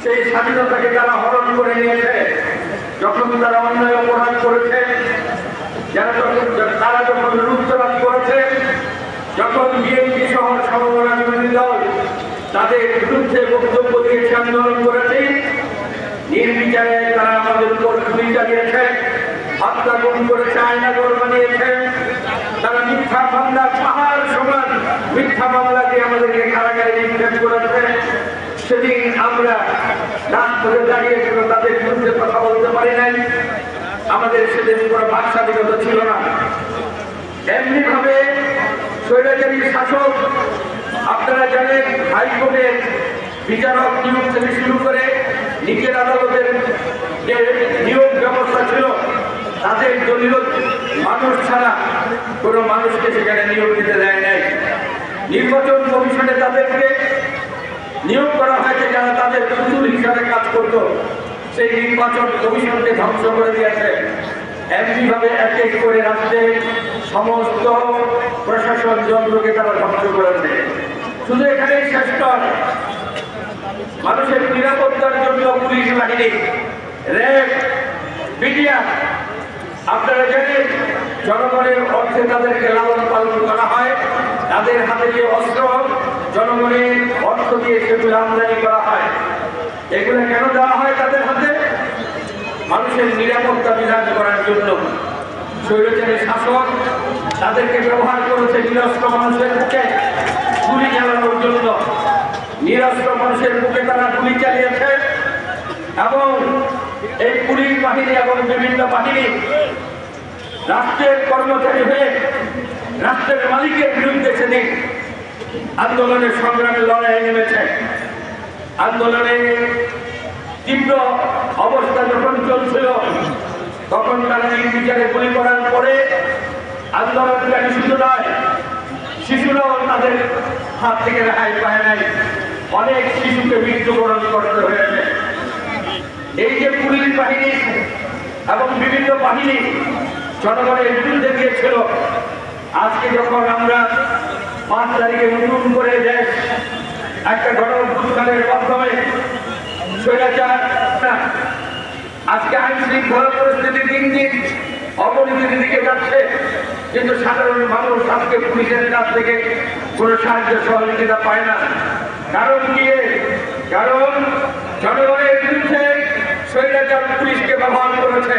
সেই স্বাধীনতাকে যারা হরণ করে নিয়েছে, যখন তারা অন্যায় অপরাধ করেছে, তারা যখন লুটতরাজ করেছে, যখন বিএনপি সহ সমমনা বিরোধী দল তাদের বিরুদ্ধে বক্তব্য দিয়েছে, আন্দোলন করেছে, নির্বিচারে তারা আমাদের উপর গুলি চালিয়েছে, হত্যা গুম করেছে, আয়নাঘর বানিয়েছে, তারা মিথ্যা মামলা, পাহাড় সমান মিথ্যা মামলা দিয়ে আমাদেরকে কারাগারে নিক্ষেপ করেছে। সেদিন আমরা রাজপথে দাঁড়িয়েছিল, তাদের বিরুদ্ধে কথা বলতে পারি নাই। আমাদের সেদিন কোনো বাক স্বাধীনতা ছিল না। এমনি ভাবে স্বৈরাচারী শাসক, আপনারা জানেন, হাইকোর্টের বিচারক নিয়োগ থেকে শুরু করে নিচের আদালতের যে নিয়োগ ব্যবস্থা ছিল, তাদের দলীয় মানুষ ছাড়া কোনো মানুষকে সেখানে নিয়োগ দিতে দেয় নাই। নির্বাচন কমিশনে তাদেরকে নিয়োগ করা হয়েছে যারা তাদের পুতুল হিসাবে কাজ করত। সেই নির্বাচন কমিশনকে ধ্বংস করে দিয়েছে। এমনিভাবে এক এক করে রাষ্ট্রের সমস্ত প্রশাসন যন্ত্রকে তারা ধ্বংস করেছে। শুধু এখানেই শেষ নয়, মানুষের নিরাপত্তার জন্য পুলিশ বাহিনী, র্যাব, মিডিয়া, আপনারা জানেন জনগণের অর্থে তাদেরকে লালন পালন করা হয়। তাদের হাতে যে অস্ত্র, জনগণের অর্থ দিয়ে সেগুলো আমদানি করা হয়। এগুলো কেন দেওয়া হয় তাদের হাতে? মানুষের নিরাপত্তা বিধান করার জন্য। স্বৈরাচারী শাসক তাদেরকে ব্যবহার করেছে নিরস্ত্র মানুষের বুকে গুলি চালানোর জন্য। নিরস্ত্র মানুষের বুকে তারা গুলি চালিয়েছে এবং এই পুলিশ বাহিনী এবং বিভিন্ন বাহিনী রাষ্ট্রের কর্মচারী হয়ে রাষ্ট্রের মালিকের বিরুদ্ধে সেদিন আন্দোলনের সংগ্রামে লড়াই নেমেছে। আন্দোলনের তীব্র অবস্থা যখন চলছিল, তখন তারা নির্বিচারে গুলি করার পরে আন্দোলনকারী শুধু নয়, শিশুরাও তাদের হাত থেকে রেহাই পায় নাই। অনেক শিশুকে মৃত্যুবরণ করতে হয়েছে। এই যে পুলিশ বাহিনী এবং বিভিন্ন বাহিনী জনগণের বিরুদ্ধে গিয়েছিল, আজকে যখন আমরা 5 তারিখে নতুন করে দেশ একটা গণঅভ্যুত্থানের মাধ্যমে স্বৈরাচার, আজকে আইন শৃঙ্খলা পরিস্থিতি দিন দিন অবনতির দিকে যাচ্ছে, কিন্তু সাধারণ মানুষ আজকে পুলিশের কাছ থেকে কোনো সাহায্য সহযোগিতা পায় না। কারণ কি? কারণ জনগণের বিরুদ্ধে স্বৈরাচার পুলিশকে ব্যবহার করেছে।